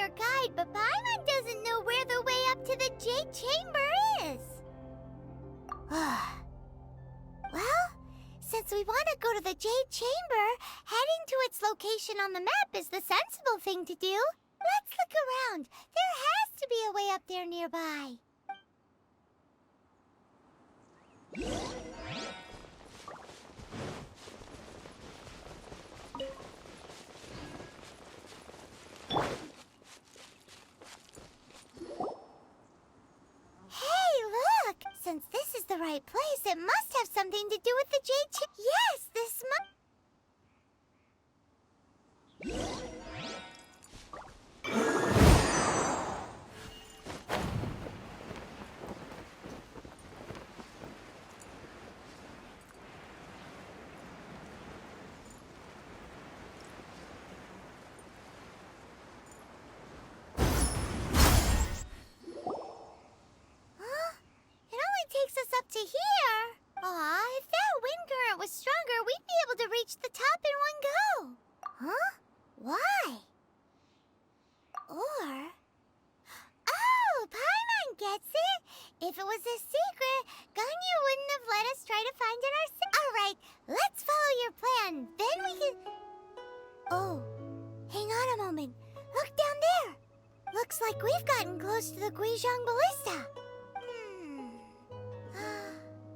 our guide, but Paimon doesn't know where the way up to the Jade Chamber is. Well, since we want to go to the Jade Chamber, heading to its location on the map is the sensible thing to do. Let's look around. There has to be a way up there nearby. Hey, look! Since this is the right place, it must have something to do with the Jade Chamber. Yes, this must... takes us up to here. Aw, if that wind current was stronger, we'd be able to reach the top in one go. Huh? Why? Or... Oh, Paimon gets it. If it was a secret, Ganyu wouldn't have let us try to find it ourselves. Alright, let's follow your plan. Then we can... Oh, hang on a moment. Look down there. Looks like we've gotten close to the Guizhong Ballista.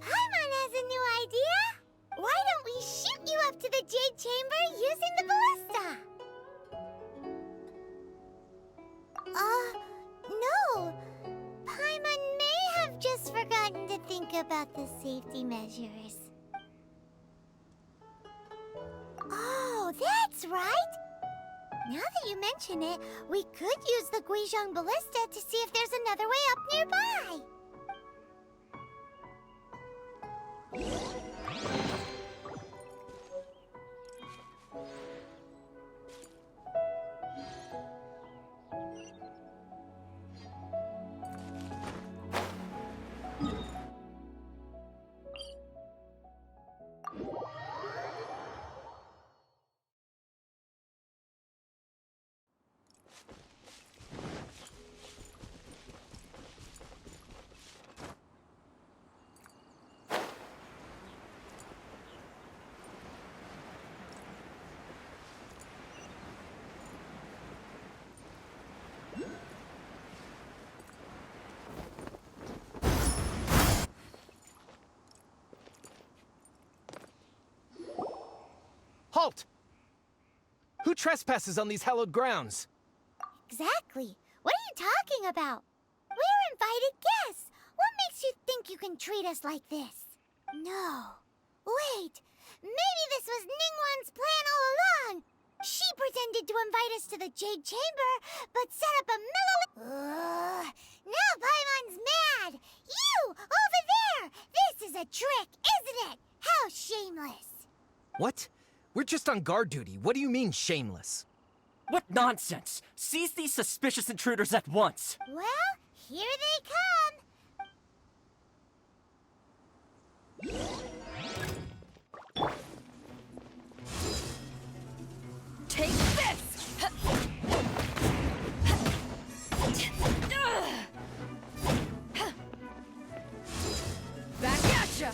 Paimon has a new idea! Why don't we shoot you up to the Jade Chamber using the ballista? No. Paimon may have just forgotten to think about the safety measures. Oh, that's right! Now that you mention it, we could use the Guizhong Ballista to see if there's another way up nearby. Halt! Who trespasses on these hallowed grounds? Exactly. What are you talking about? We're invited guests. What makes you think you can treat us like this? No. Wait. Maybe this was Ningguang's plan all along. She pretended to invite us to the Jade Chamber, but set up a now Paimon's mad! You! Over there! This is a trick, isn't it? How shameless! What? We're just on guard duty. What do you mean, shameless? What nonsense! Seize these suspicious intruders at once! Well, here they come! Take this! Back at ya!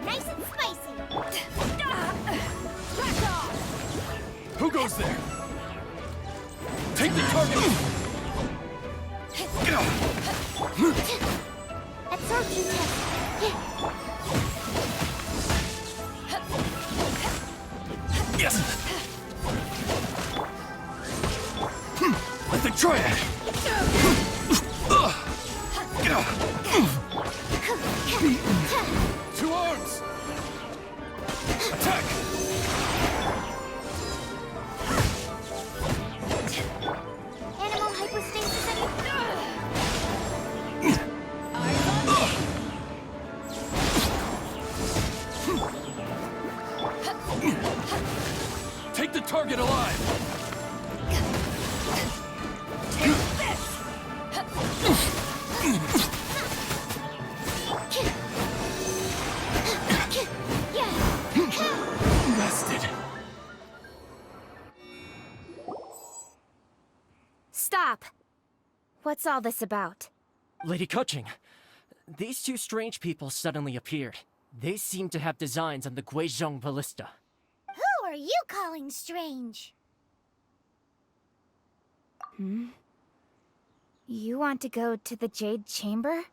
Nice and spicy! Back off! Who goes there? Take the target! Absorb you, Yes! Let the triad! Two arms! Attack! Animal hypostasis and... target alive! Take this! Bested. Stop! What's all this about? Lady Keqing, these two strange people suddenly appeared. They seem to have designs on the Guizhong Ballista. Who are you calling strange? You want to go to the Jade Chamber?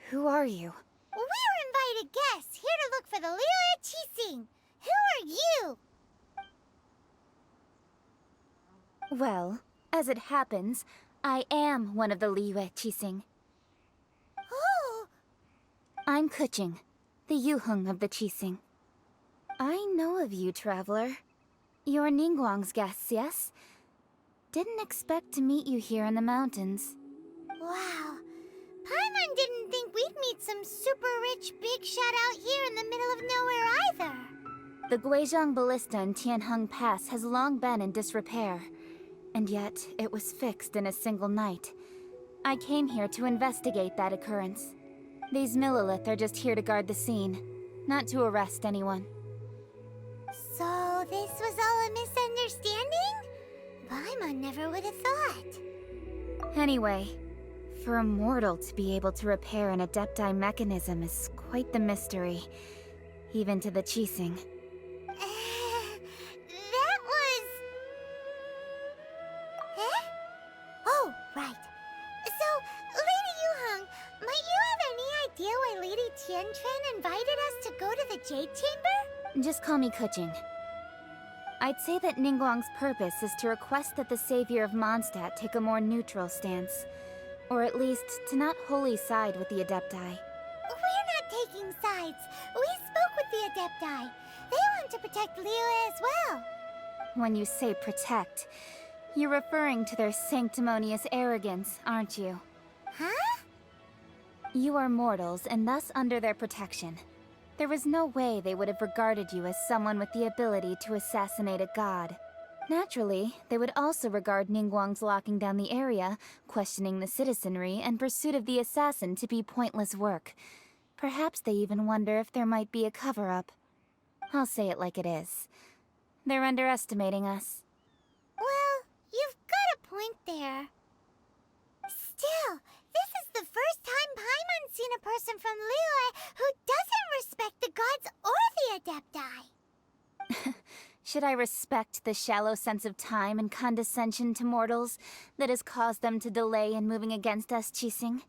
Who are you? We're invited guests here to look for the Liyue Qixing. Who are you? Well, as it happens, I am one of the Liyue Qixing. Who? I'm Keqing, the Yuheng of the Qixing. I know of you, traveler. You're Ningguang's guests, yes? Didn't expect to meet you here in the mountains. Wow. Paimon didn't think we'd meet some super rich big shot out here in the middle of nowhere either. The Guizhong Ballista in Tianheng Pass has long been in disrepair, and yet it was fixed in a single night. I came here to investigate that occurrence. These Millelith are just here to guard the scene, not to arrest anyone. So this was all a misunderstanding? Paimon never would have thought. Anyway, for a mortal to be able to repair an Adepti mechanism is quite the mystery, even to the Qixing. That was... Eh? Oh, right. So, Lady Yuheng, might you have any idea why Lady Tianquan invited us to go to the Jade Chamber? Just call me Keqing. I'd say that Ningguang's purpose is to request that the savior of Mondstadt take a more neutral stance. Or at least, to not wholly side with the Adepti. We're not taking sides. We spoke with the Adepti. They want to protect Liyue as well. When you say protect, you're referring to their sanctimonious arrogance, aren't you? Huh? You are mortals, and thus under their protection. There was no way they would have regarded you as someone with the ability to assassinate a god. Naturally, they would also regard Ningguang's locking down the area, questioning the citizenry, and pursuit of the assassin to be pointless work. Perhaps they even wonder if there might be a cover-up. I'll say it like it is. They're underestimating us. Well, you've got a point there. Still, this is the first time Paimon's seen a person from Liyue who doesn't respect the gods or the Adepti. Should I respect the shallow sense of time and condescension to mortals that has caused them to delay in moving against us, Qixing?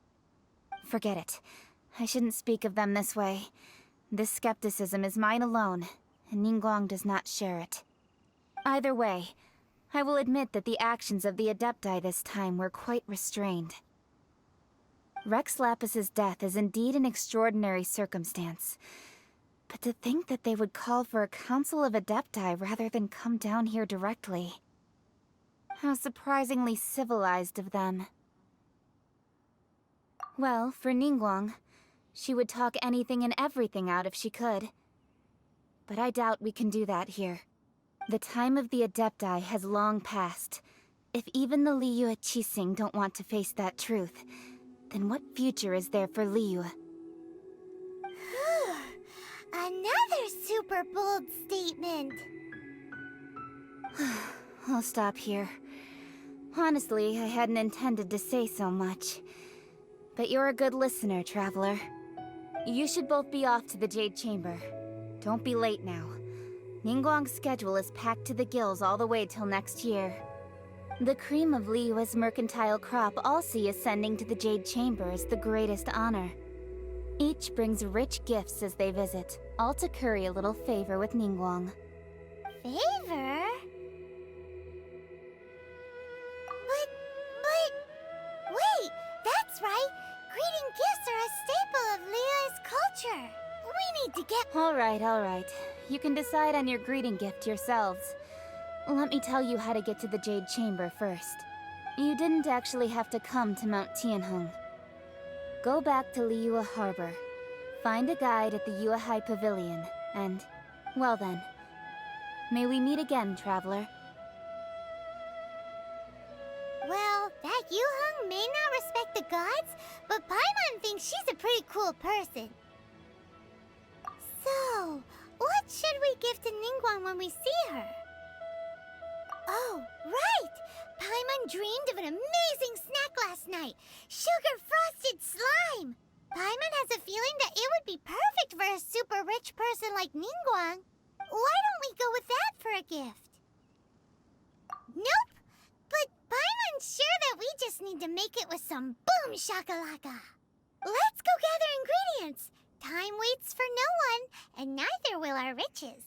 Forget it. I shouldn't speak of them this way. This skepticism is mine alone, and Ningguang does not share it. Either way, I will admit that the actions of the Adepti this time were quite restrained. Rex Lapis's death is indeed an extraordinary circumstance. But to think that they would call for a council of Adepti rather than come down here directly. How surprisingly civilized of them. Well, for Ningguang, she would talk anything and everything out if she could. But I doubt we can do that here. The time of the Adepti has long passed. If even the Liyue Qixing don't want to face that truth, then what future is there for Liyue? Another super bold statement. I'll stop here. Honestly, I hadn't intended to say so much. But you're a good listener, traveler. You should both be off to the Jade Chamber. Don't be late now. Ningguang's schedule is packed to the gills all the way till next year. The cream of Liyue's mercantile crop all see ascending to the Jade Chamber as the greatest honor. Each brings rich gifts as they visit, all to curry a little favor with Ningguang. Favor? But... Wait, that's right! Greeting gifts are a staple of Liyue's culture! We need to get... Alright. You can decide on your greeting gift yourselves. Let me tell you how to get to the Jade Chamber first. You didn't actually have to come to Mount Tianheng. Go back to Liyue Harbor. Find a guide at the Yuehai Pavilion, and... well then. May we meet again, traveler. Well, that Yu-Hung may not respect the gods, but Paimon thinks she's a pretty cool person. So, what should we give to Ningguang when we see her? Oh, right! Paimon dreamed of an amazing snack last night. Sugar-frosted slime! Paimon has a feeling that it would be perfect for a super rich person like Ningguang. Why don't we go with that for a gift? Nope! But Paimon's sure that we just need to make it with some boom shakalaka. Let's go gather ingredients. Time waits for no one, and neither will our riches.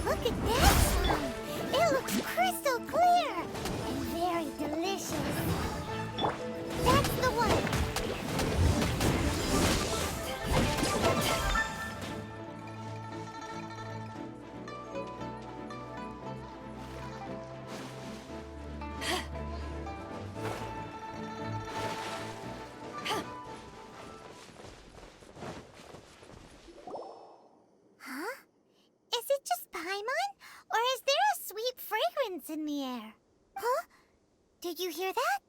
Look at that slime! It looks crystal clear! And very delicious. That's the one! Huh? Is it just Paimon? Or is there a sweet fragrance in the air? Huh? Did you hear that?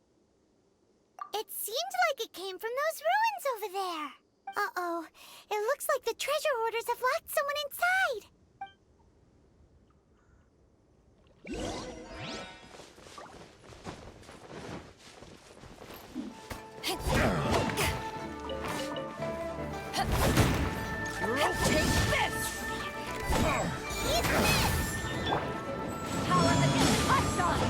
It seemed like it came from those ruins over there. Uh-oh. It looks like the treasure hoarders have locked someone inside. Take this! Eat this! Power the Hot on!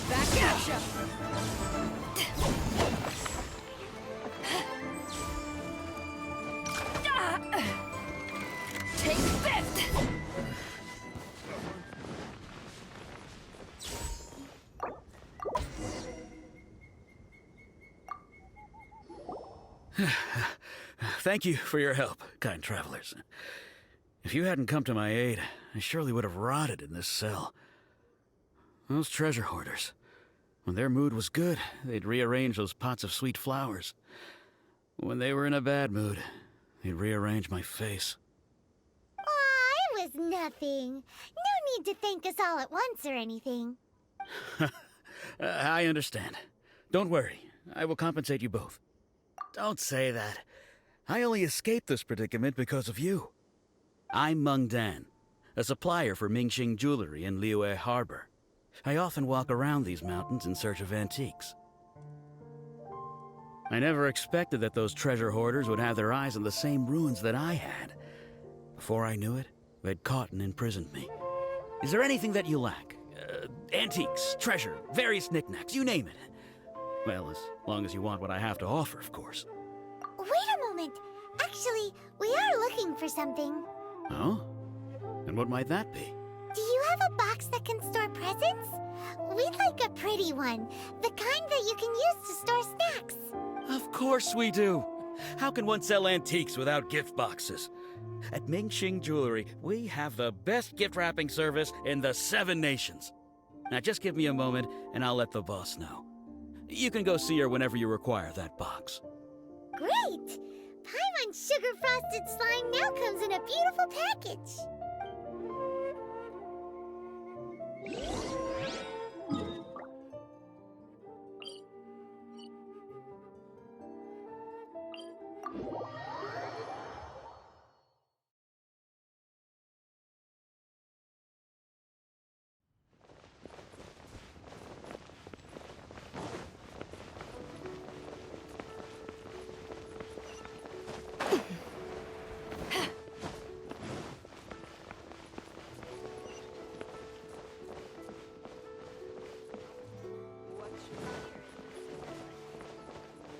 Back off! Back at ya! Take this! Thank you for your help, kind travelers. If you hadn't come to my aid, I surely would have rotted in this cell. Those treasure hoarders, when their mood was good, they'd rearrange those pots of sweet flowers. When they were in a bad mood, they'd rearrange my face. Aw, it was nothing. No need to thank us all at once or anything. I understand. Don't worry, I will compensate you both. Don't say that. I only escaped this predicament because of you. I'm Meng Dan, a supplier for Mingxing Jewelry in Liyue Harbor. I often walk around these mountains in search of antiques. I never expected that those treasure hoarders would have their eyes on the same ruins that I had. Before I knew it, they'd caught and imprisoned me. Is there anything that you lack? Antiques, treasure, various knickknacks, you name it. Well, as long as you want what I have to offer, of course. Wait a moment. Actually, we are looking for something. Oh? And what might that be? Do you have a box that can store presents? We'd like a pretty one. The kind that you can use to store snacks. Of course we do. How can one sell antiques without gift boxes? At Mingxing Jewelry, we have the best gift wrapping service in the 7 nations. Now just give me a moment and I'll let the boss know. You can go see her whenever you require that box. Great! Paimon's sugar frosted slime now comes in a beautiful package.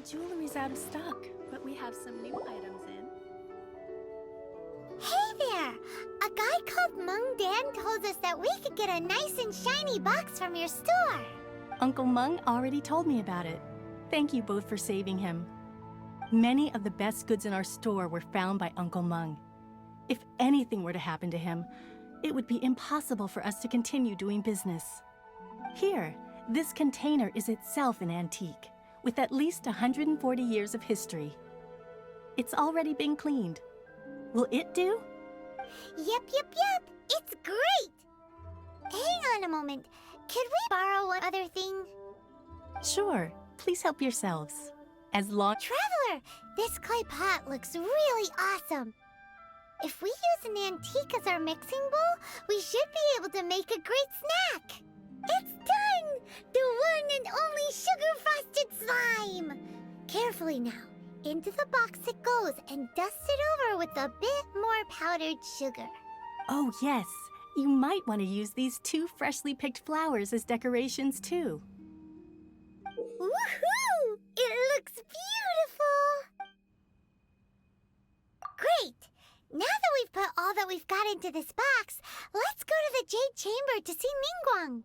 jewelry's out of stock, but we have some new items in. Hey there! A guy called Mung Dan told us that we could get a nice and shiny box from your store. Uncle Mung already told me about it. Thank you both for saving him. Many of the best goods in our store were found by Uncle Mung. If anything were to happen to him, it would be impossible for us to continue doing business. Here, this container is itself an antique, with at least 140 years of history. It's already been cleaned. Will it do? Yep. It's great! Hang on a moment. Could we borrow one other thing? Sure, please help yourselves. As long... Traveler, this clay pot looks really awesome. If we use an antique as our mixing bowl, we should be able to make a great snack. It's done! The one and only sugar-frosted slime! Carefully now. Into the box it goes and dust it over with a bit more powdered sugar. Oh yes, you might want to use these 2 freshly picked flowers as decorations too. Woohoo! It looks beautiful! Great! Now that we've put all that we've got into this box, let's go to the Jade Chamber to see Ningguang.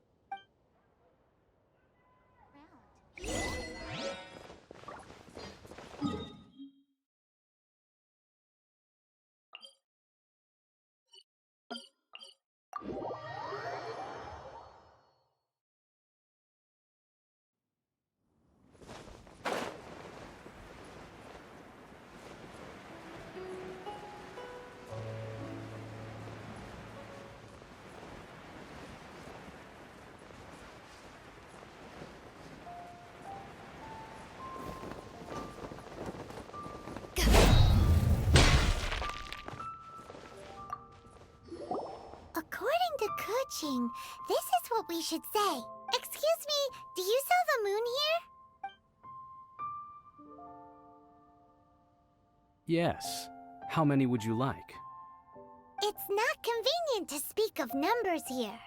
According to Kuching, this is what we should say. Excuse me, do you sell the moon here? Yes. How many would you like? It's not convenient to speak of numbers here.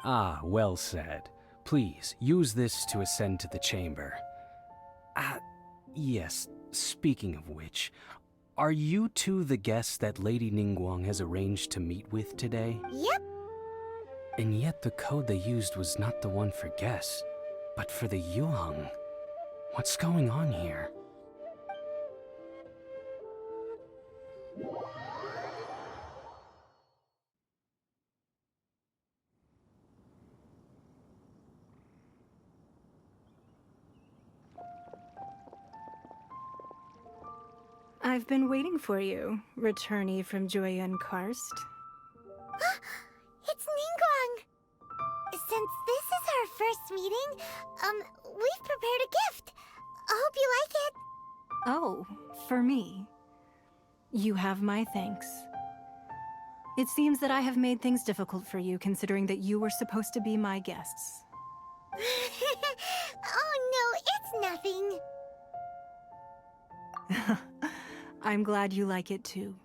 Ah, well said. Please, use this to ascend to the chamber. Yes, speaking of which, are you two the guests that Lady Ningguang has arranged to meet with today? Yep. And yet the code they used was not the one for guests, but for the Yuheng. What's going on here? I've been waiting for you, returnee from Joyun Karst. It's Ningguang! Since this is our first meeting, we've prepared a gift. I hope you like it. Oh, for me. You have my thanks. It seems that I have made things difficult for you, considering that you were supposed to be my guests. Oh no, it's nothing. I'm glad you like it too.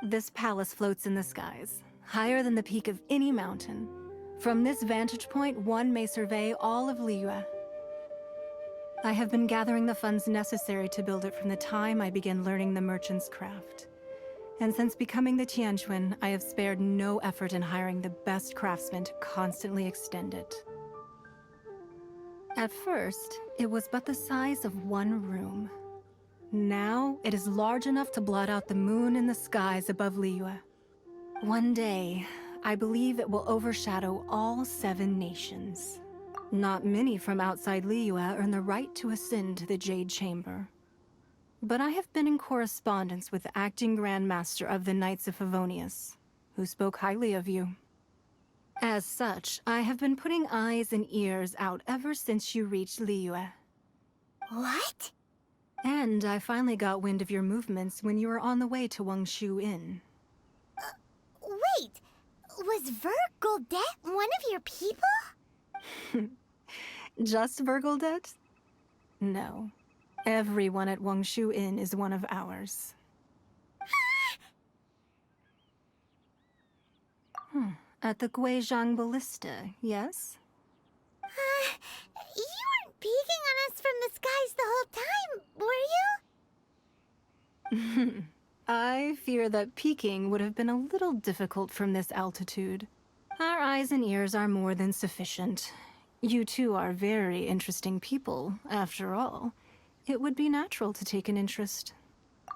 This palace floats in the skies, higher than the peak of any mountain. From this vantage point, one may survey all of Liyue. I have been gathering the funds necessary to build it from the time I began learning the merchant's craft. And since becoming the Tianquan, I have spared no effort in hiring the best craftsmen to constantly extend it. At first, it was but the size of one room. Now, it is large enough to blot out the moon in the skies above Liyue. One day, I believe it will overshadow all 7 nations. Not many from outside Liyue earn the right to ascend to the Jade Chamber. But I have been in correspondence with the acting Grand Master of the Knights of Favonius, who spoke highly of you. As such, I have been putting eyes and ears out ever since you reached Liyue. What? And I finally got wind of your movements when you were on the way to Wangshu Inn. Wait, was Vergoldet one of your people? Just Vergoldet? No. Everyone at Wangshu Inn is one of ours. At the Guizhang Ballista, yes? You weren't peeking on us from the skies the whole time, were you? I fear that peeking would have been a little difficult from this altitude. Our eyes and ears are more than sufficient. You two are very interesting people, after all. It would be natural to take an interest.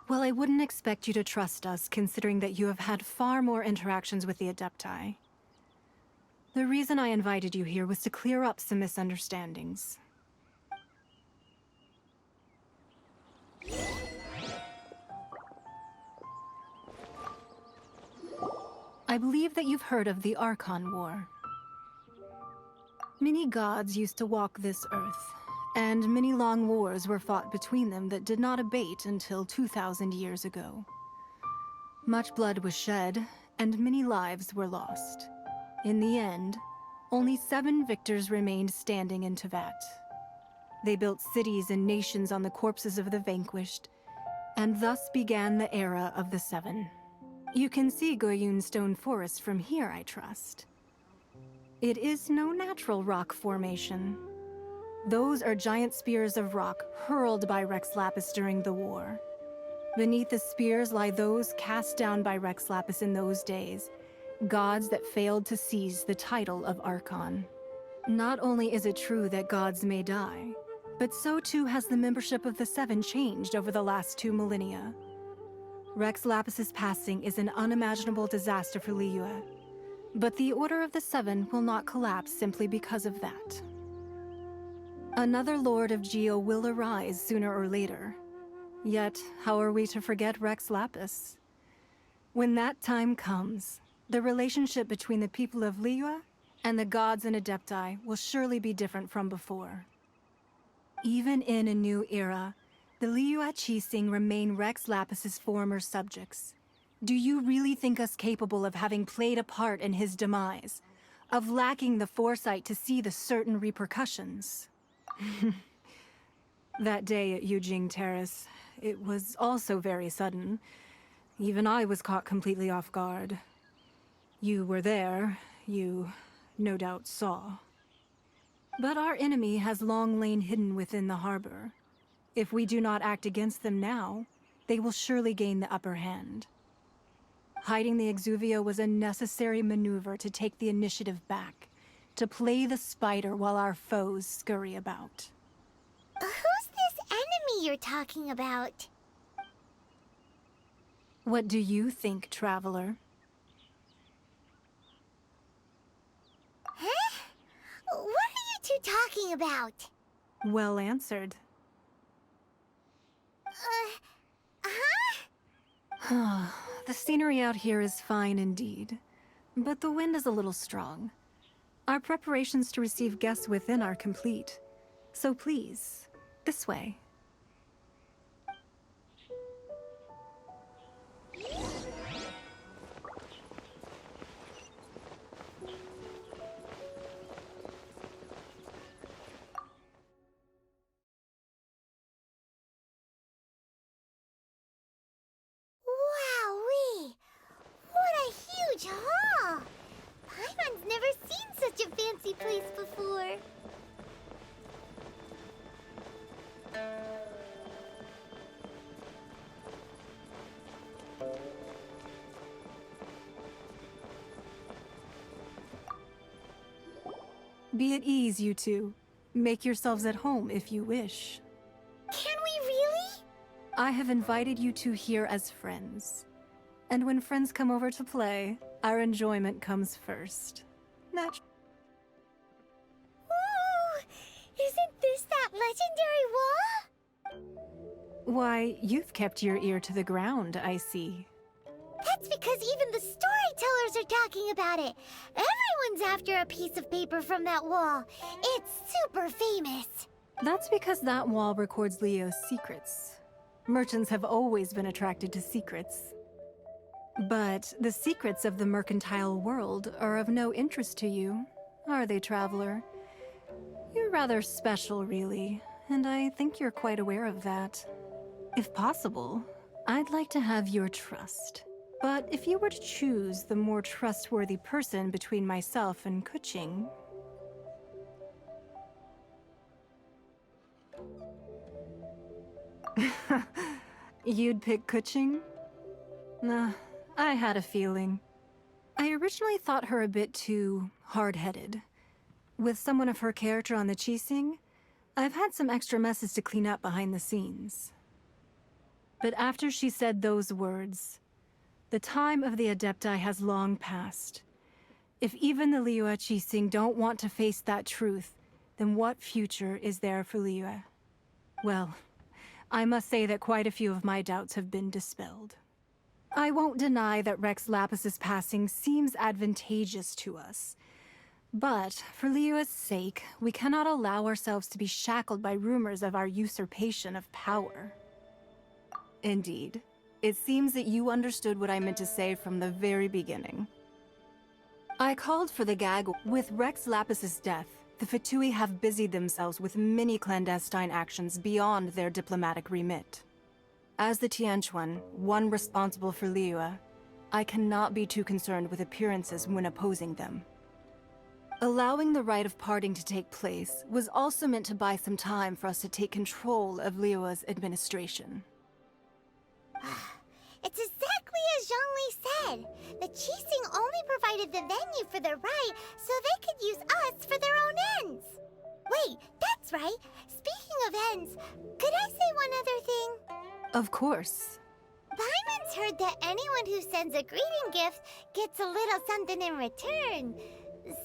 Well, I wouldn't expect you to trust us, considering that you have had far more interactions with the Adepti. The reason I invited you here was to clear up some misunderstandings. I believe that you've heard of the Archon War. Many gods used to walk this earth, and many long wars were fought between them that did not abate until 2,000 years ago. Much blood was shed, and many lives were lost. In the end, only 7 victors remained standing in Teyvat. They built cities and nations on the corpses of the vanquished, and thus began the era of the 7. You can see Goyun Stone Forest from here, I trust. It is no natural rock formation. Those are giant spears of rock hurled by Rex Lapis during the war. Beneath the spears lie those cast down by Rex Lapis in those days, gods that failed to seize the title of Archon. Not only is it true that gods may die, but so too has the membership of the 7 changed over the last 2 millennia. Rex Lapis's passing is an unimaginable disaster for Liyue, but the Order of the 7 will not collapse simply because of that. Another Lord of Geo will arise sooner or later. Yet, how are we to forget Rex Lapis? When that time comes, the relationship between the people of Liyue and the gods and Adepti will surely be different from before. Even in a new era, the Liyue Qixing remain Rex Lapis's former subjects. Do you really think us capable of having played a part in his demise? Of lacking the foresight to see the certain repercussions? That day at Yujing Terrace, it was also very sudden. Even I was caught completely off guard. You were there, you no doubt saw. But our enemy has long lain hidden within the harbor. If we do not act against them now, they will surely gain the upper hand. Hiding the Exuvio was a necessary maneuver to take the initiative back, to play the spider while our foes scurry about. Who's this enemy you're talking about? What do you think, Traveler? Huh? What are you two talking about? Well answered. The scenery out here is fine indeed, but the wind is a little strong. Our preparations to receive guests within are complete, so please, this way. Wowee! What a huge hall! Paimon's never seen such a fancy place before. Be at ease, you two. Make yourselves at home if you wish. Can we really? I have invited you two here as friends. And when friends come over to play, our enjoyment comes first. Ooh! Isn't this that legendary wall? Why, you've kept your ear to the ground, I see. That's because even the storytellers are talking about it. Everyone's after a piece of paper from that wall. It's super famous. That's because that wall records Liyue's secrets. Merchants have always been attracted to secrets. But the secrets of the mercantile world are of no interest to you, are they, Traveler? You're rather special, really, and I think you're quite aware of that. If possible, I'd like to have your trust. But if you were to choose the more trustworthy person between myself and Keqing... You'd pick Kuching? Nah, I had a feeling. I originally thought her a bit too hard-headed. With someone of her character on the Qixing, I've had some extra messes to clean up behind the scenes. But after she said those words, the time of the Adepti has long passed. If even the Liyue Qixing don't want to face that truth, then what future is there for Liyue? Well, I must say that quite a few of my doubts have been dispelled. I won't deny that Rex Lapis's passing seems advantageous to us. But, for Liyue's sake, we cannot allow ourselves to be shackled by rumors of our usurpation of power. Indeed. It seems that you understood what I meant to say from the very beginning. I called for the gag. With Rex Lapis's death, the Fatui have busied themselves with many clandestine actions beyond their diplomatic remit. As the Tianquan, one responsible for Liyue, I cannot be too concerned with appearances when opposing them. Allowing the rite of parting to take place was also meant to buy some time for us to take control of Liyue's administration. It's exactly as Zhongli said. The Qixing only provided the venue for the rite so they could use us for their own ends. Wait, that's right. Speaking of ends, could I say one other thing? Of course. Paimon's heard that anyone who sends a greeting gift gets a little something in return.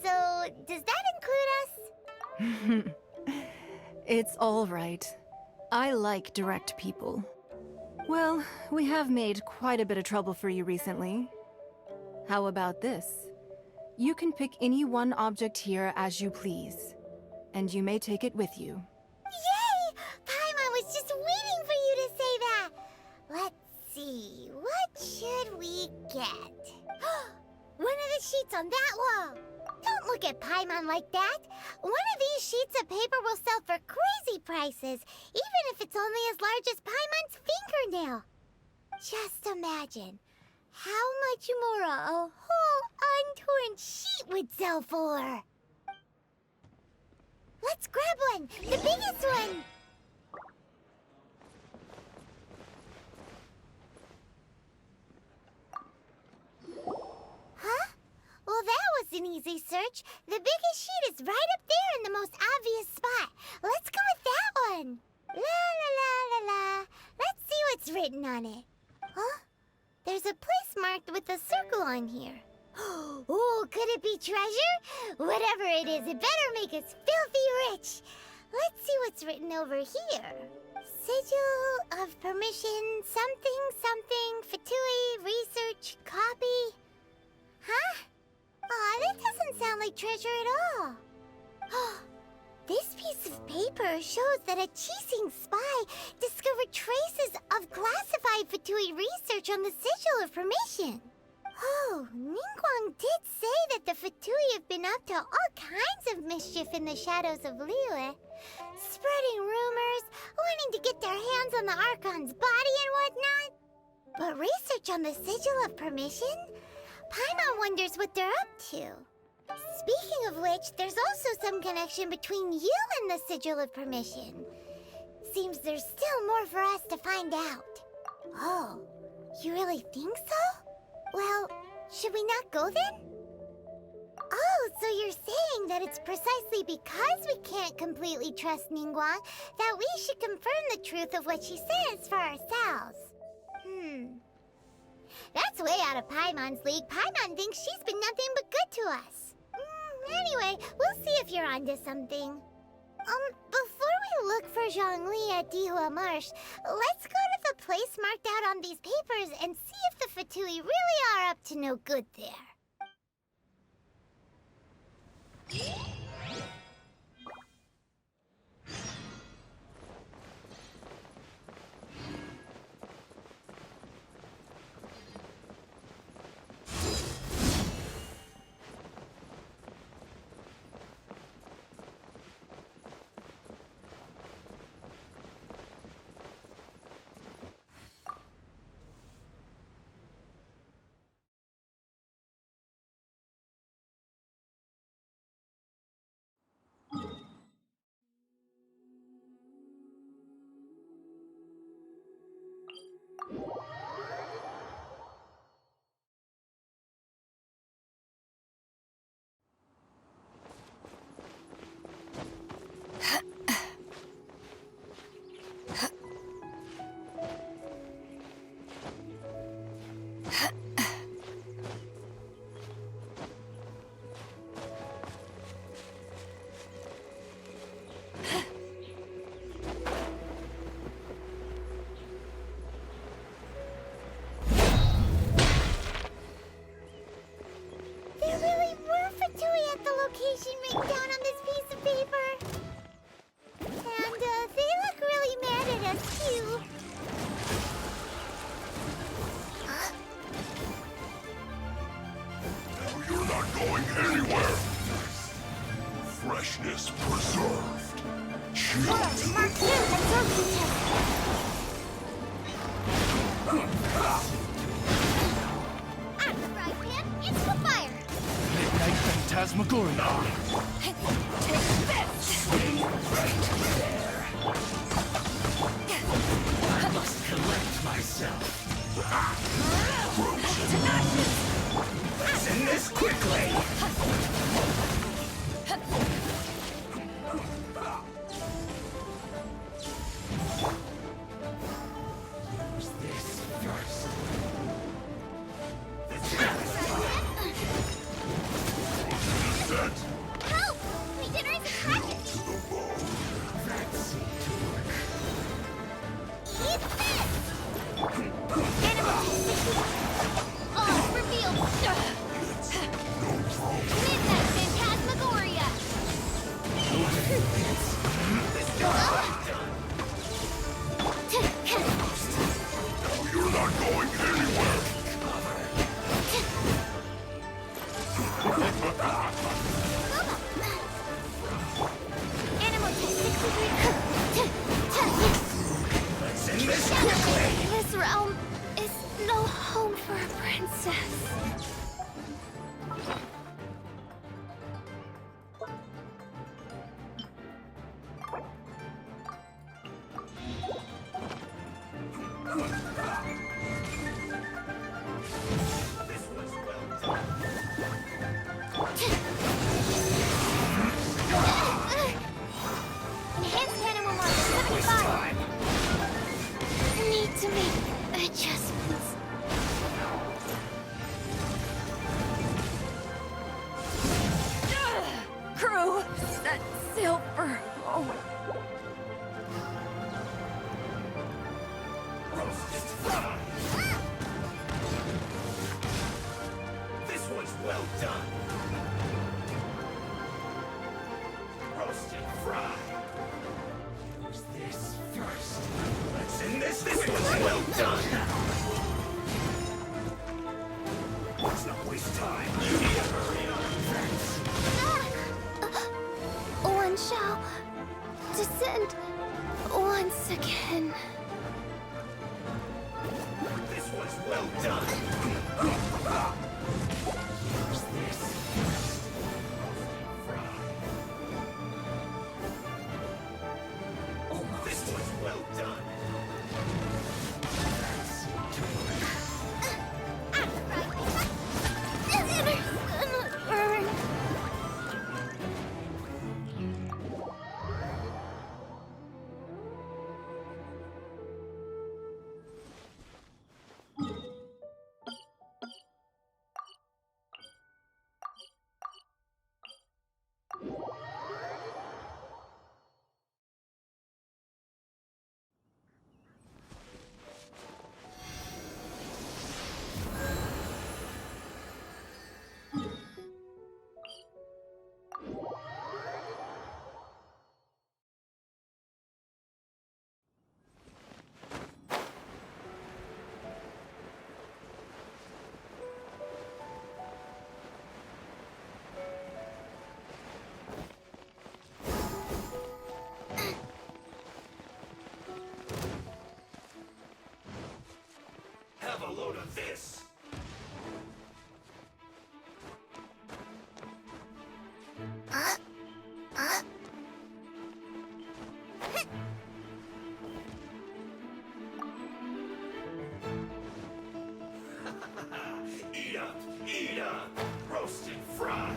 So, does that include us? It's all right. I like direct people. Well, we have made quite a bit of trouble for you recently. How about this? You can pick any one object here as you please, and you may take it with you. Yay! Paimon was just waiting for you to say that! Let's see, what should we get? One of the sheets on that wall! Don't look at Paimon like that! One of these sheets of paper will sell for crazy prices, even if it's only as large as Paimon's fingernail. Just imagine how much more a whole untorn sheet would sell for. Let's grab one! The biggest one! Huh? Well, that was an easy search. The biggest sheet is right up there in the most obvious spot. Let's go with that one. La la la la la. Let's see what's written on it. Huh? There's a place marked with a circle on here. Oh, could it be treasure? Whatever it is, it better make us filthy rich. Let's see what's written over here. Sigil of permission, something, something, Fatui, research, copy. Huh? Aw, that doesn't sound like treasure at all. This piece of paper shows that a Qixing spy discovered traces of classified Fatui research on the Sigil of Permission. Oh, Ningguang did say that the Fatui have been up to all kinds of mischief in the shadows of Liyue. Spreading rumors, wanting to get their hands on the Archon's body and whatnot. But research on the Sigil of Permission? Paimon wonders what they're up to. Speaking of which, there's also some connection between you and the Sigil of Permission. Seems there's still more for us to find out. Oh, you really think so? Well, should we not go then? Oh, so you're saying that it's precisely because we can't completely trust Ningguang that we should confirm the truth of what she says for ourselves. That's way out of Paimon's league. Paimon thinks she's been nothing but good to us. Anyway, we'll see if you're onto something. Before we look for Zhongli at Dihua Marsh, let's go to the place marked out on these papers and see if the Fatui really are up to no good there. Freshness preserved. Chill to Mark the 2 absorption test. At the right hand, it's the fire. Midnight Phantasmagoria. Take this! I must collect myself. Let's end this quickly. Help! We did raise a packet. Eat this! Animal all revealed. Midnight Phantasmagoria. You're not going anywhere. Animal test 63. This realm is no home for a princess. Enhanced animal model 75. Need to make adjustments. Crew, set sail for home. This one's well done. Roasted fry. Who's this first? Let's end this. This one's well done. Let's not waste time. You need to hurry up. One shall descend once again. This one's well done. Who's this first? Roasted fry. Almost. This one's well done. Burn. Have a load of this. Eat up, roasted fry.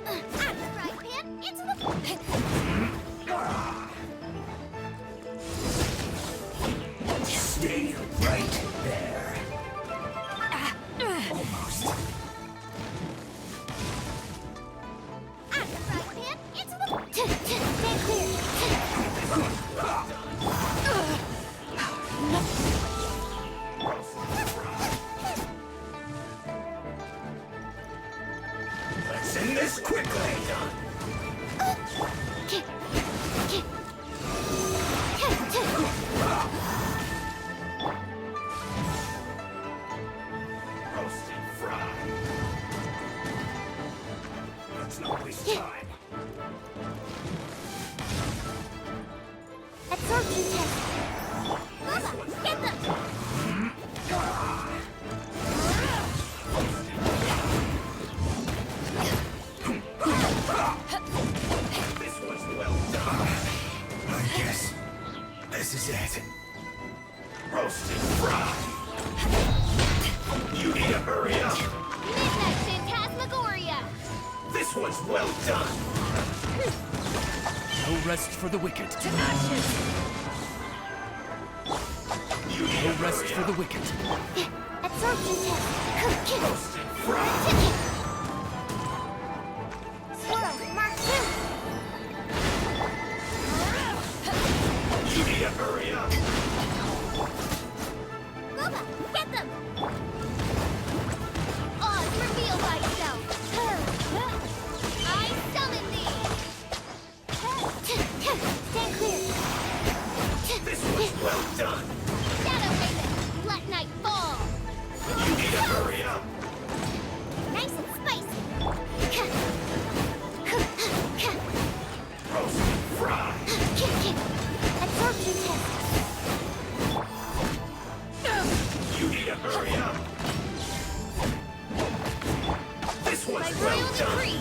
At the right hand, it's the Stay right there. Almost. At the right hand, it's the stand clear. Let's end this quickly. Roasted fry. Let's not waste time. Absorption test. Lava, get them! This one's well done. I guess this is it. Roasted fried. You need to hurry up. Midnight Phantasmagoria! This one's well done. No rest for the wicked. You need No to rest hurry for up. the wicked. Absorption test. Roasted fried. Swirl, Mark 2. You need to hurry up. Lava, get them! Oz, reveal thyself! I summon thee! Stand clear! This one's well done. Shadow Raven, let night fall! You need to hurry up. Nice and spicy! Roasted fried. Absorption test! You need to hurry up. This By one's royal well done. decree!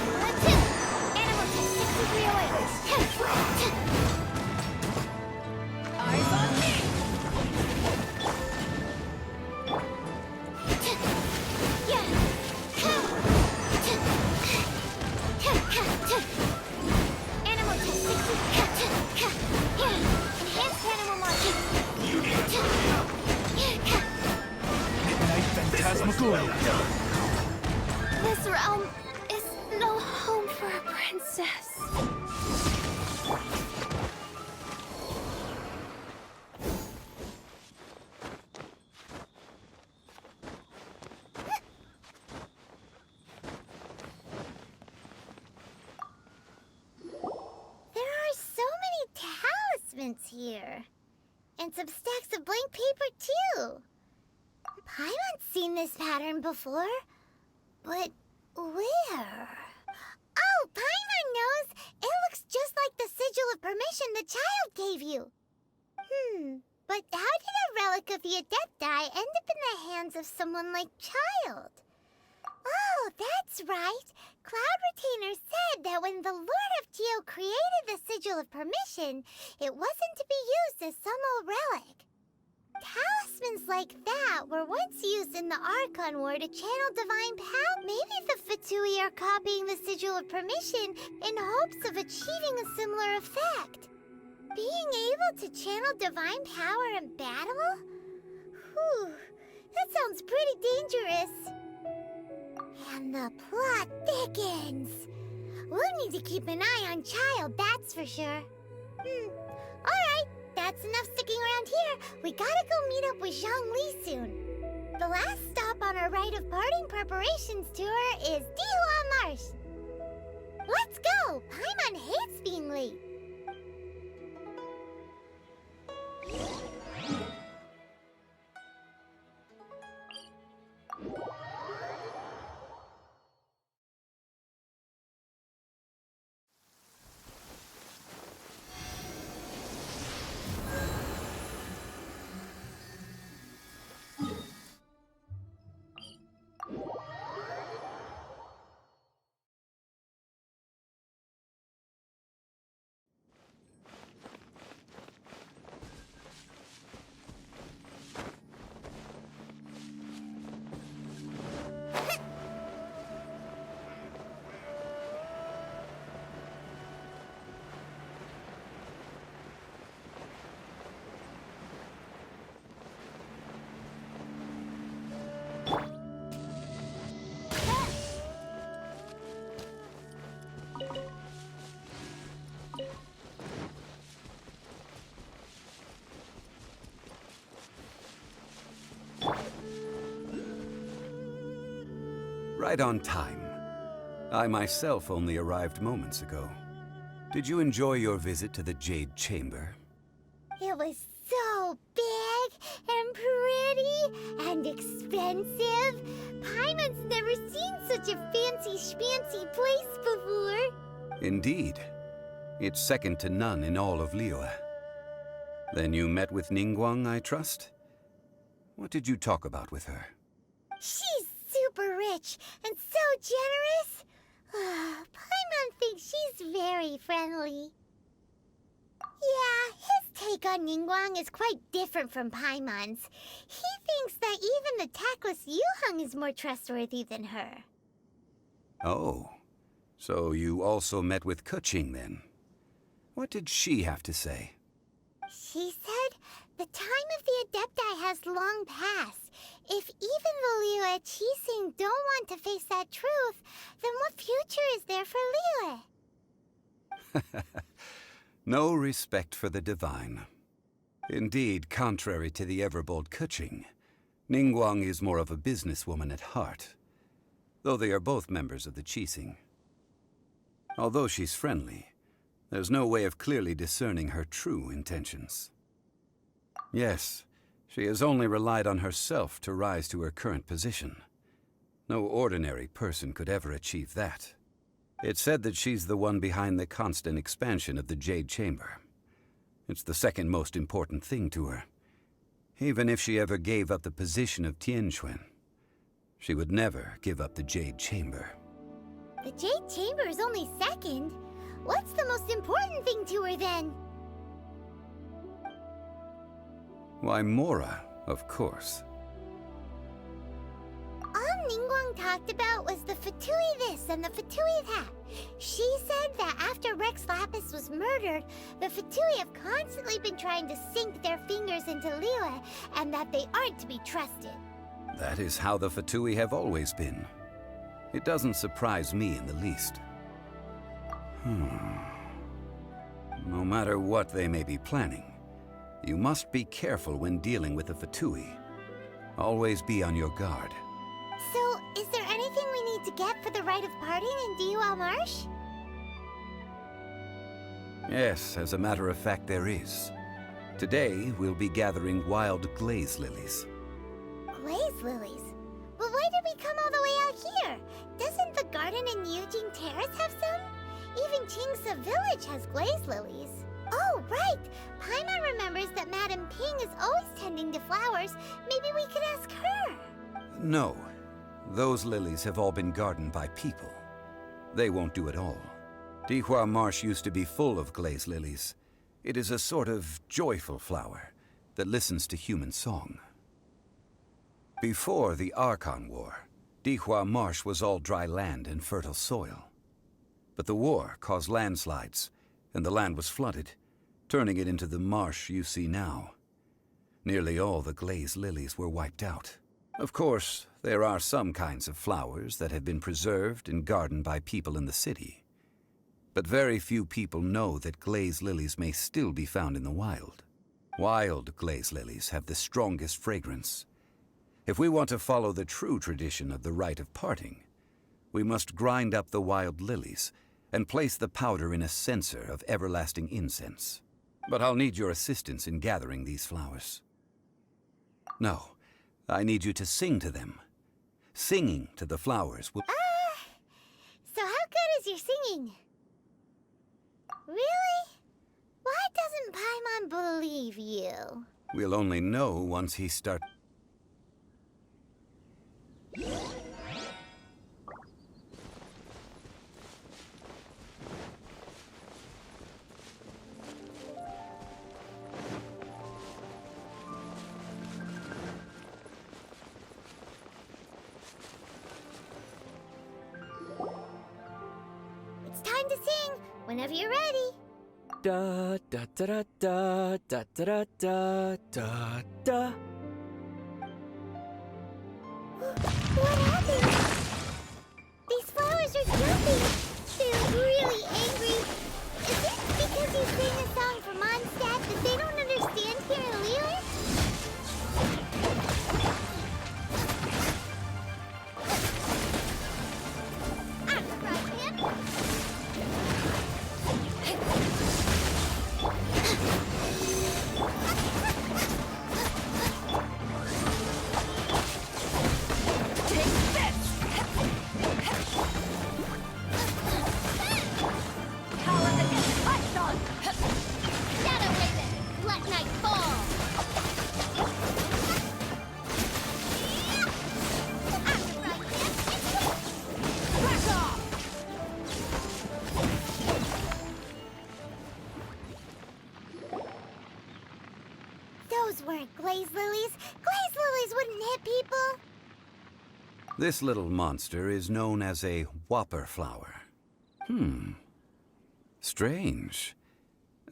Animal test 6308. Roasted fried. Eyes on me! Animal test 60. Enhanced animal marking. You need to hurry up. Midnight Phantasmagoria. This realm is no home for a princess. There are so many talismans here. And some stacks of blank paper, too. Paimon's seen this pattern before. But where? Oh, Paimon knows! It looks just like the sigil of permission the child gave you. But how did a relic of your Adepti end up in the hands of someone like Child? Oh, that's right. Cloud Retainer said that when the Lord of Geo created the Sigil of Permission, it wasn't to be used as some old relic. Talismans like that were once used in the Archon War to channel divine power. Maybe the Fatui are copying the Sigil of Permission in hopes of achieving a similar effect. Being able to channel divine power in battle? Whew, that sounds pretty dangerous. And the plot thickens. We'll need to keep an eye on Child, that's for sure. Alright, that's enough sticking around here. We gotta go meet up with Zhongli soon. The last stop on our rite of parting preparations tour is Dihua Marsh. Let's go! Paimon hates being late. Right on time. I myself only arrived moments ago. Did you enjoy your visit to the Jade Chamber? It was so big and pretty, and expensive. Paimon's never seen such a fancy schmancy place before. Indeed. It's second to none in all of Liyue. Then you met with Ningguang, I trust? What did you talk about with her? She's super rich and so generous. Paimon thinks she's very friendly. Yeah, his take on Ningguang is quite different from Paimon's. He thinks that even the tactless Yuheng is more trustworthy than her. Oh, so you also met with Keqing then? What did she have to say? She said the time of the Adepti has long passed. If even the Liyue Qixing don't want to face that truth, then what future is there for Liyue? No respect for the divine. Indeed, contrary to the ever-bold Keqing, Ningguang is more of a businesswoman at heart, though they are both members of the Qixing. Although she's friendly, there's no way of clearly discerning her true intentions. Yes, she has only relied on herself to rise to her current position. No ordinary person could ever achieve that. It's said that she's the one behind the constant expansion of the Jade Chamber. It's the second most important thing to her. Even if she ever gave up the position of Tianquan, she would never give up the Jade Chamber. The Jade Chamber is only second. What's the most important thing to her then? Why, Mora, of course. All Ningguang talked about was the Fatui this and the Fatui that. She said that after Rex Lapis was murdered, the Fatui have constantly been trying to sink their fingers into Liyue, and that they aren't to be trusted. That is how the Fatui have always been. It doesn't surprise me in the least. No matter what they may be planning, you must be careful when dealing with the Fatui. Always be on your guard. So, is there anything we need to get for the rite of parting in Dihua Marsh? Yes, as a matter of fact, there is. Today, we'll be gathering wild glaze lilies. Glaze lilies? But why did we come all the way out here? Doesn't the garden in Yujing Terrace have some? Even Qingse Village has glaze lilies. Oh, right! Paimon remembers that Madame Ping is always tending to flowers. Maybe we could ask her. No. Those lilies have all been gardened by people. They won't do it all. Dihua Marsh used to be full of glaze lilies. It is a sort of joyful flower that listens to human song. Before the Archon War, Dihua Marsh was all dry land and fertile soil. But the war caused landslides, and the land was flooded, turning it into the marsh you see now. Nearly all the glaze lilies were wiped out. Of course, there are some kinds of flowers that have been preserved and gardened by people in the city. But very few people know that glaze lilies may still be found in the wild. Wild glaze lilies have the strongest fragrance. If we want to follow the true tradition of the rite of parting, we must grind up the wild lilies and place the powder in a censer of everlasting incense. But I'll need your assistance in gathering these flowers. No, I need you to sing to them. Singing to the flowers will... So how good is your singing? Really? Why doesn't Paimon believe you? We'll only know once he starts... It's time to sing, whenever you're ready. Da da da da da da da da da. What happened? These flowers are jumping. They're really angry. Is it because you sang a song for Mondstadt that they don't understand here in Liyue? I'm the right man. lilies! Glaze lilies wouldn't hit people! This little monster is known as a whopper flower. Strange.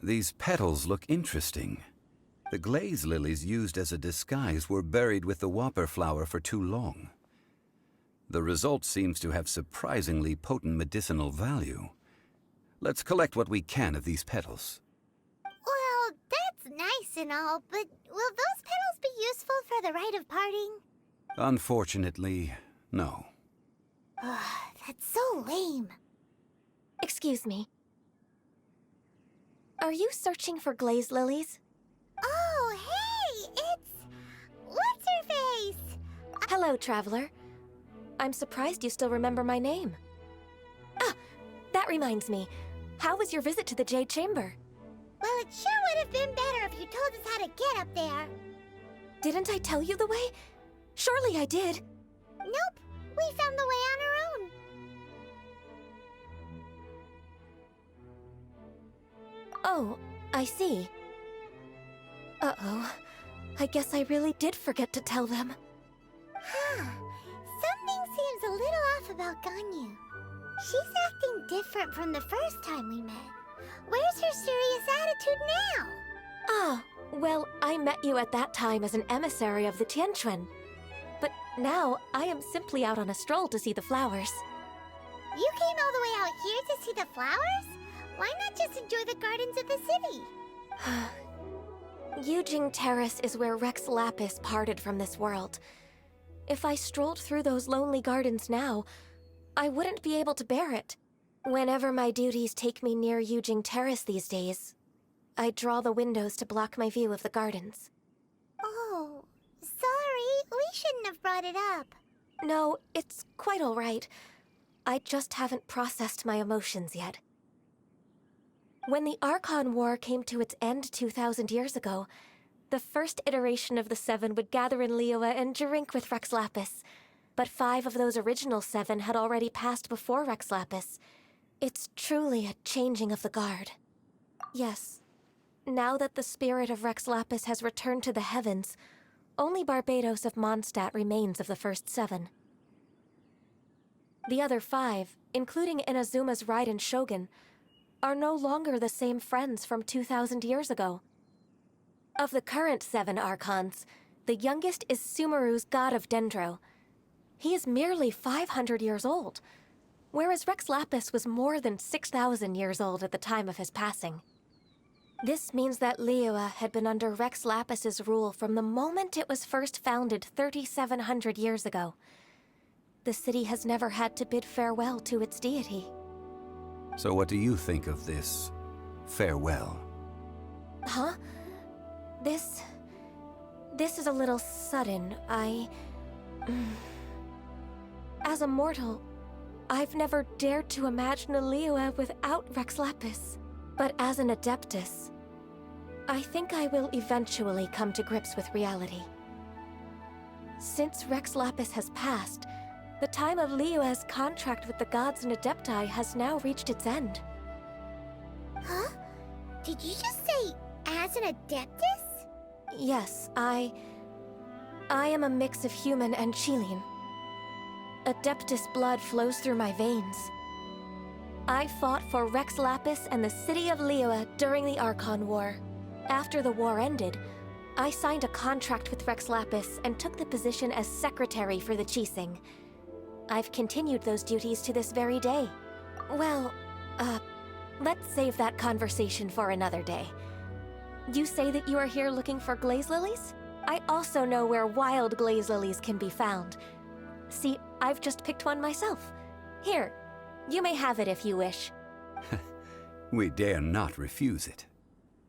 These petals look interesting. The glaze lilies used as a disguise were buried with the whopper flower for too long. The result seems to have surprisingly potent medicinal value. Let's collect what we can of these petals. Well, that's nice and all, but will those petals be useful for the rite of parting? Unfortunately, no. That's so lame. Excuse me. Are you searching for glaze lilies? Oh, hey! It's... What's-her-face? Hello, traveler. I'm surprised you still remember my name. Ah, that reminds me. How was your visit to the Jade Chamber? Well, it sure would have been better if you told us how to get up there. Didn't I tell you the way? Surely I did. Nope. We found the way on our own. Oh, I see. Uh-oh. I guess I really did forget to tell them. Huh. Something seems a little off about Ganyu. She's acting different from the first time we met. Where's her serious attitude now? Ah, well, I met you at that time as an emissary of the Tianquan. But now, I am simply out on a stroll to see the flowers. You came all the way out here to see the flowers? Why not just enjoy the gardens of the city? Yujing Terrace is where Rex Lapis parted from this world. If I strolled through those lonely gardens now, I wouldn't be able to bear it. Whenever my duties take me near Yujing Terrace these days, I draw the windows to block my view of the gardens. Oh, sorry. We shouldn't have brought it up. No, it's quite all right. I just haven't processed my emotions yet. When the Archon War came to its end 2,000 years ago, the first iteration of the Seven would gather in Liyue and drink with Rex Lapis. But 5 of those original 7 had already passed before Rex Lapis. It's truly a changing of the guard. Yes, now that the spirit of Rex Lapis has returned to the heavens, only Barbados of Mondstadt remains of the first 7. The other 5, including Inazuma's Raiden Shogun, are no longer the same friends from 2,000 years ago. Of the current 7 Archons, the youngest is Sumeru's god of Dendro. He is merely 500 years old, whereas Rex Lapis was more than 6,000 years old at the time of his passing. This means that Liyue had been under Rex Lapis's rule from the moment it was first founded 3,700 years ago. The city has never had to bid farewell to its deity. So what do you think of this farewell? Huh? This is a little sudden. As a mortal, I've never dared to imagine a Liyue without Rex Lapis. But as an Adeptus, I think I will eventually come to grips with reality. Since Rex Lapis has passed, the time of Liyue's contract with the gods and Adepti has now reached its end. Huh? Did you just say, as an Adeptus? Yes, I am a mix of human and Qilin. Adeptus blood flows through my veins. I fought for Rex Lapis and the city of Liyue during the Archon War. After the war ended, I signed a contract with Rex Lapis and took the position as secretary for the Qixing. I've continued those duties to this very day. Well, let's save that conversation for another day. You say that you are here looking for glaze lilies? I also know where wild glaze lilies can be found. See, I've just picked one myself. Here, you may have it if you wish. We dare not refuse it.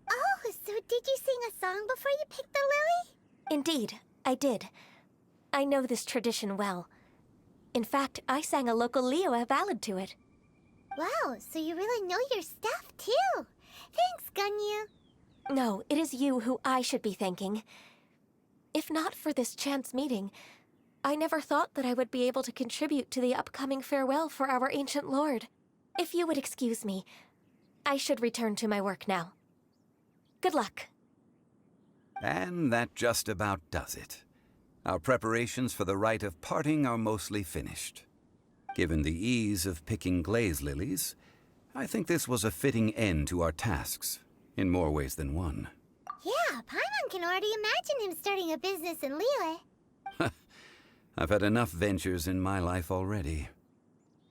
Oh, so did you sing a song before you picked the lily? Indeed, I did. I know this tradition well. In fact, I sang a local Liyue ballad to it. Wow, so you really know your stuff, too. Thanks, Ganyu. No, it is you who I should be thanking. If not for this chance meeting, I never thought that I would be able to contribute to the upcoming farewell for our ancient lord. If you would excuse me, I should return to my work now. Good luck. And that just about does it. Our preparations for the rite of parting are mostly finished. Given the ease of picking glaze lilies, I think this was a fitting end to our tasks, in more ways than one. Yeah, Paimon can already imagine him starting a business in Liyue. I've had enough ventures in my life already.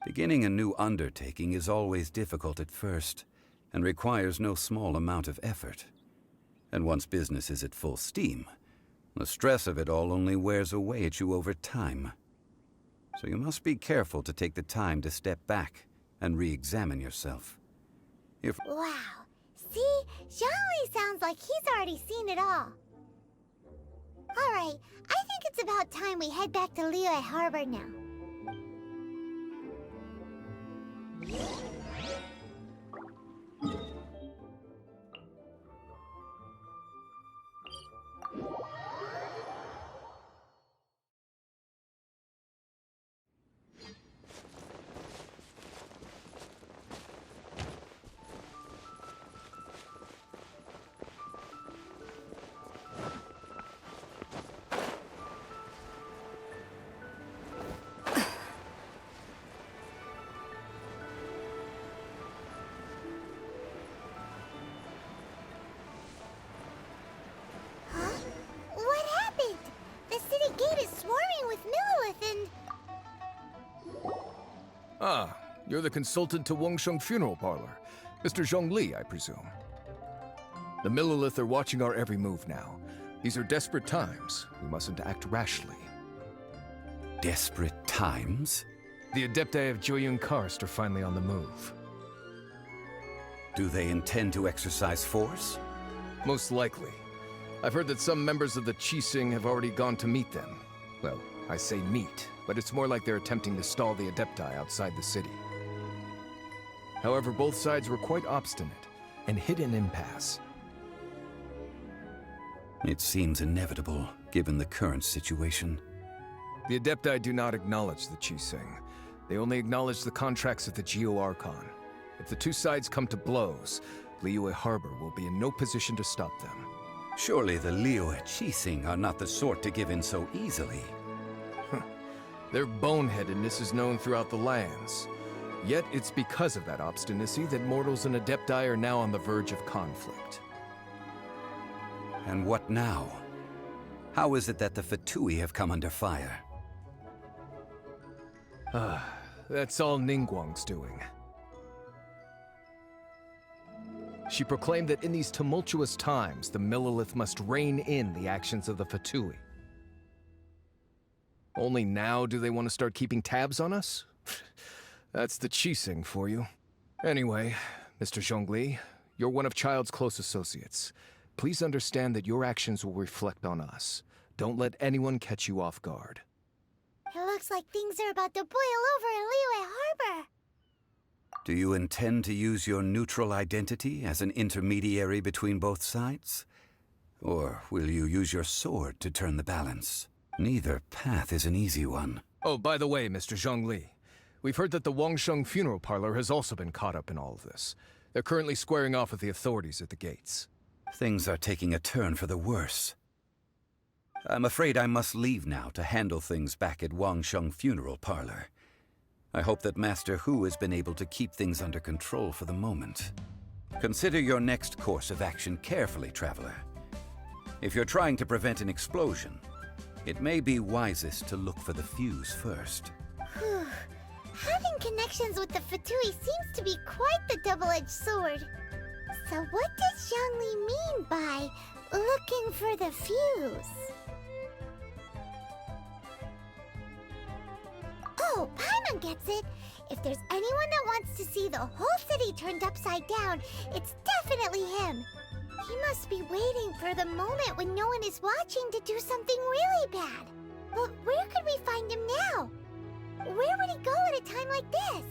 Beginning a new undertaking is always difficult at first, and requires no small amount of effort. And once business is at full steam, the stress of it all only wears away at you over time. So you must be careful to take the time to step back and re-examine yourself. Wow. See? Zhongli sounds like he's already seen it all. Alright, I think it's about time we head back to Liyue Harbor now. Ah, you're the consultant to Wangsheng Funeral Parlor. Mr. Zhongli, I presume. The Millelith are watching our every move now. These are desperate times. We mustn't act rashly. Desperate times? The Adepti of Jueyun Karst are finally on the move. Do they intend to exercise force? Most likely. I've heard that some members of the Qixing have already gone to meet them. Well, I say meet, but it's more like they're attempting to stall the Adepti outside the city. However, both sides were quite obstinate and hit an impasse. It seems inevitable, given the current situation. The Adepti do not acknowledge the Qixing. They only acknowledge the contracts of the Geo Archon. If the two sides come to blows, Liyue Harbor will be in no position to stop them. Surely the Liyue Qixing are not the sort to give in so easily. Their boneheadedness is known throughout the lands. Yet it's because of that obstinacy that mortals and Adepti are now on the verge of conflict. And what now? How is it that the Fatui have come under fire? That's all Ningguang's doing. She proclaimed that in these tumultuous times, the Millelith must rein in the actions of the Fatui. Only now do they want to start keeping tabs on us? That's the Qixing for you. Anyway, Mr. Zhongli, you're one of Child's close associates. Please understand that your actions will reflect on us. Don't let anyone catch you off guard. It looks like things are about to boil over in Liyue Harbor. Do you intend to use your neutral identity as an intermediary between both sides? Or will you use your sword to turn the balance? Neither path is an easy one. Oh, by the way, Mr. Zhongli, we've heard that the Wangsheng Funeral Parlor has also been caught up in all of this. They're currently squaring off with the authorities at the gates. Things are taking a turn for the worse. I'm afraid I must leave now to handle things back at Wangsheng Funeral Parlor. I hope that Master Hu has been able to keep things under control for the moment. Consider your next course of action carefully, Traveler. If you're trying to prevent an explosion, it may be wisest to look for the fuse first. Having connections with the Fatui seems to be quite the double-edged sword. So what does Zhongli mean by looking for the fuse? Oh, Paimon gets it. If there's anyone that wants to see the whole city turned upside down, it's definitely him. He must be waiting for the moment when no one is watching to do something really bad. But where could we find him now? Where would he go at a time like this?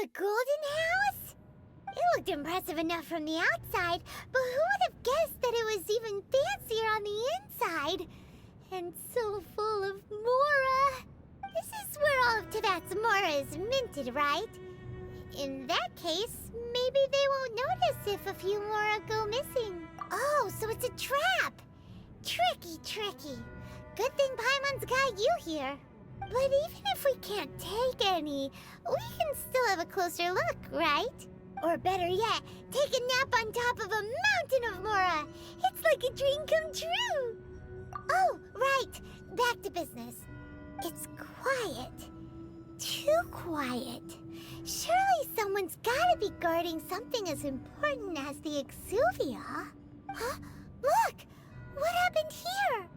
The Golden House? It looked impressive enough from the outside, but who would have guessed that it was even fancier on the inside? And so full of Mora. This is where all of Teyvat's Mora is minted, right? In that case, maybe they won't notice if a few Mora go missing. Oh, so it's a trap! Tricky, tricky. Good thing Paimon's got you here. But even if we can't take any, we can still have a closer look, right? Or better yet, take a nap on top of a mountain of Mora. It's like a dream come true. Oh, right. Back to business. It's quiet. Too quiet. Surely someone's gotta be guarding something as important as the Exuvia. Huh? Look! What happened here?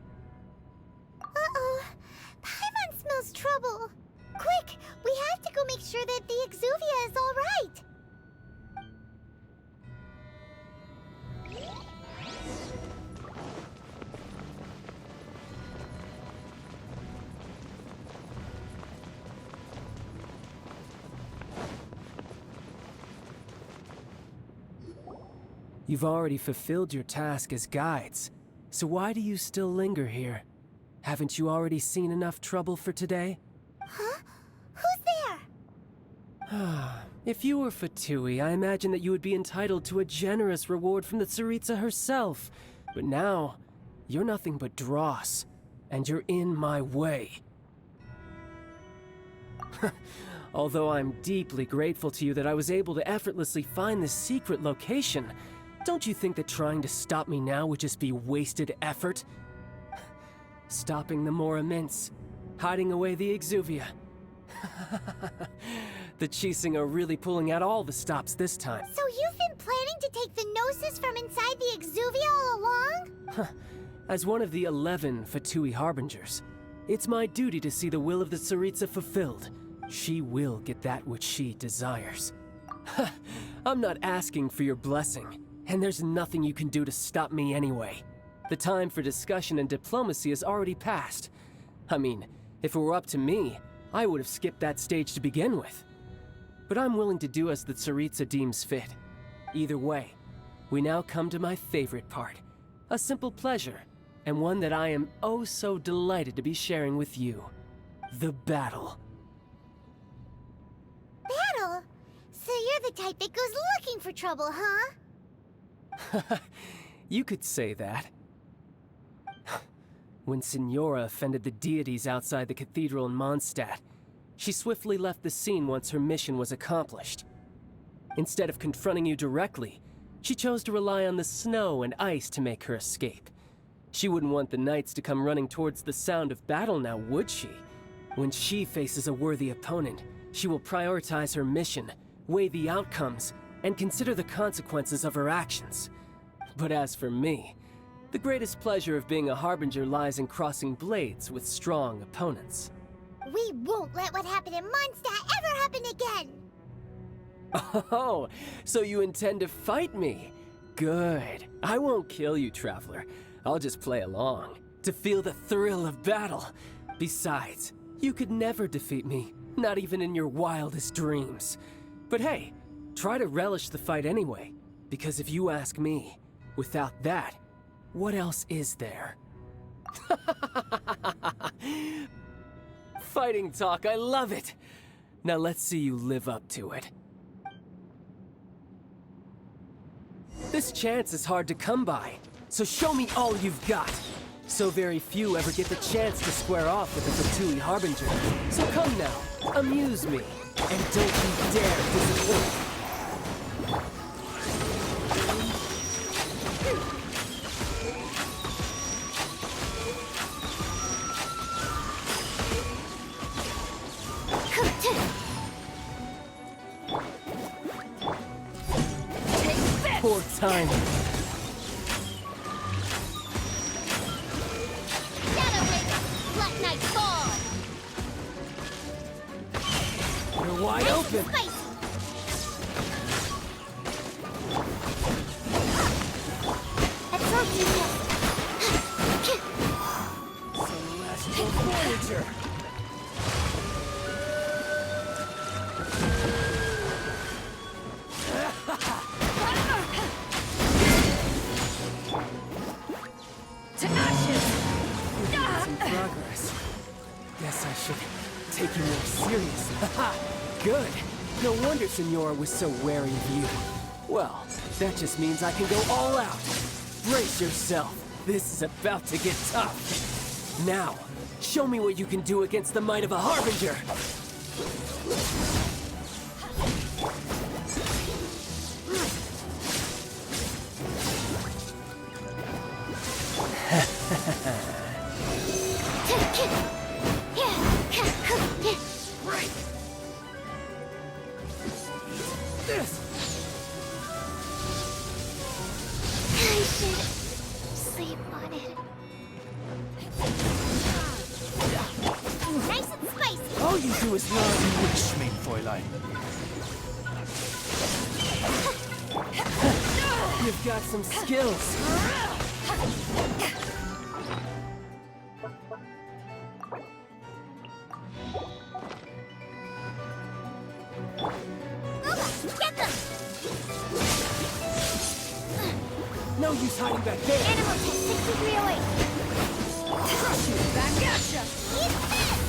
Uh-oh. Paimon smells trouble. Quick! We have to go make sure that the Exuvia is all right. You've already fulfilled your task as guides, so why do you still linger here? Haven't you already seen enough trouble for today? Huh? Who's there? If you were Fatui, I imagine that you would be entitled to a generous reward from the Tsaritsa herself. But now, you're nothing but dross, and you're in my way. Although I'm deeply grateful to you that I was able to effortlessly find this secret location, don't you think that trying to stop me now would just be wasted effort? Stopping the Mora Mints, hiding away the Exuvia. The Qixing are really pulling out all the stops this time. So you've been planning to take the Gnosis from inside the Exuvia all along? As one of the 11 Fatui Harbingers, it's my duty to see the will of the Tsaritsa fulfilled. She will get that which she desires. I'm not asking for your blessing, and there's nothing you can do to stop me anyway. The time for discussion and diplomacy has already passed. I mean, if it were up to me, I would have skipped that stage to begin with. But I'm willing to do as the Tsaritsa deems fit. Either way, we now come to my favorite part. A simple pleasure, and one that I am oh so delighted to be sharing with you. The battle. Battle? So you're the type that goes looking for trouble, huh? You could say that. When Signora offended the deities outside the cathedral in Mondstadt, she swiftly left the scene once her mission was accomplished. Instead of confronting you directly, she chose to rely on the snow and ice to make her escape. She wouldn't want the knights to come running towards the sound of battle now, would she? When she faces a worthy opponent, she will prioritize her mission, weigh the outcomes, and consider the consequences of her actions. But as for me, the greatest pleasure of being a Harbinger lies in crossing blades with strong opponents. We won't let what happened in Mondstadt ever happen again! Oh, so you intend to fight me? Good. I won't kill you, Traveler. I'll just play along, to feel the thrill of battle. Besides, you could never defeat me, not even in your wildest dreams. But hey, try to relish the fight anyway, because if you ask me, without that, what else is there? Fighting talk, I love it! Now let's see you live up to it. This chance is hard to come by, so show me all you've got. So very few ever get the chance to square off with the Fatui Harbinger. So come now, amuse me, and don't you dare disappoint. Poor timing. Let night fall! You're wide open. Celestial Voyager! Haha, good. No wonder Senora was so wary of you. Well, that just means I can go all out. Brace yourself. This is about to get tough. Now, show me what you can do against the might of a Harbinger. Right. This. I should sleep on it. Nice and spicy. All you do is nod. Wish, mein Fräulein. You've got some skills. Get them! No use hiding back there. Animal test 6 degree away. Crush you. Back at ya! Eat this!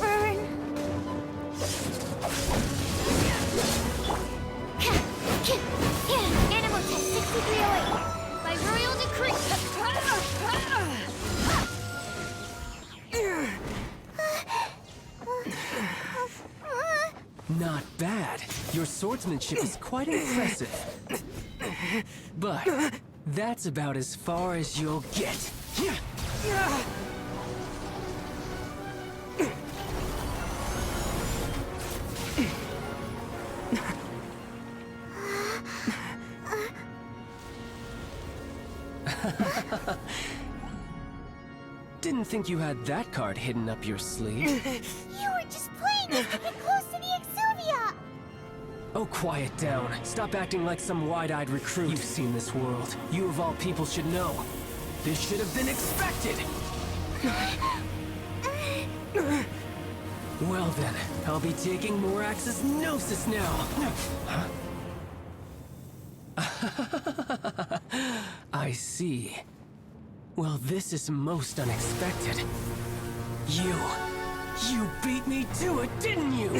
Burn. Animal test 6 degree away. By royal decree. Not bad. Your swordsmanship is quite impressive. But that's about as far as you'll get. Didn't think you had that card hidden up your sleeve. You were just playing us to get close to the Exuvia! Oh, quiet down. Stop acting like some wide-eyed recruit. You've seen this world. You of all people should know. This should have been expected! Well then, I'll be taking Morax's Gnosis now! I see. Well, this is most unexpected. You beat me to it, didn't you?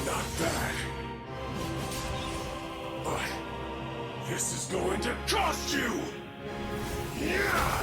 Not bad. But this is going to cost you! Yeah!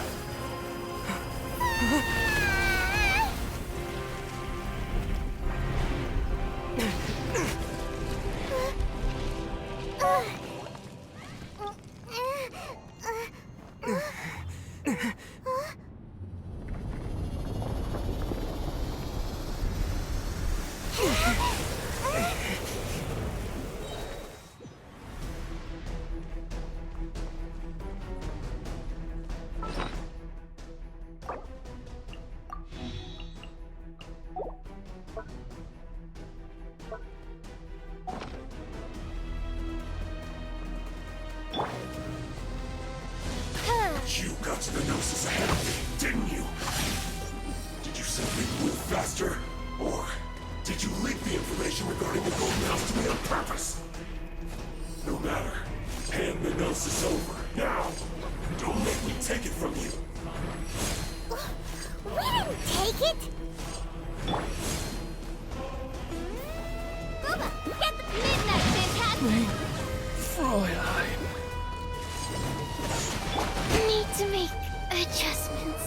You got to the Gnosis ahead of me, didn't you? Did you simply move faster? Or did you leak the information regarding the Golden House to me on purpose? No matter. Hand the Gnosis over, now! Don't make me take it from you! We didn't take it! Booba, get the midnight fantastic! Fräulein. Need to make adjustments.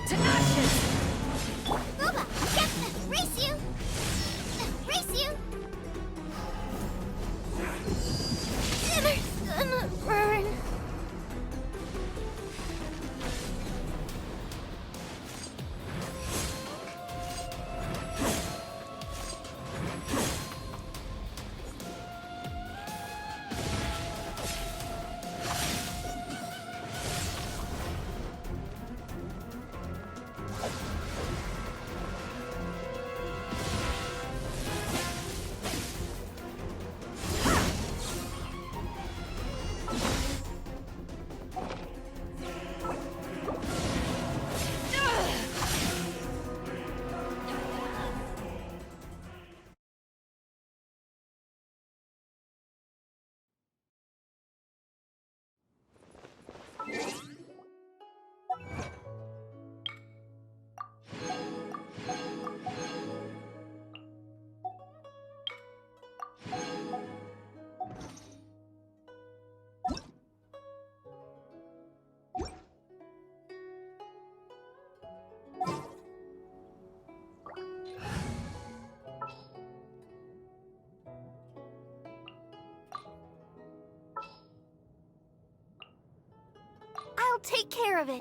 To action! Booba, get the race you! Race you! Gonna burn. I'll take care of it.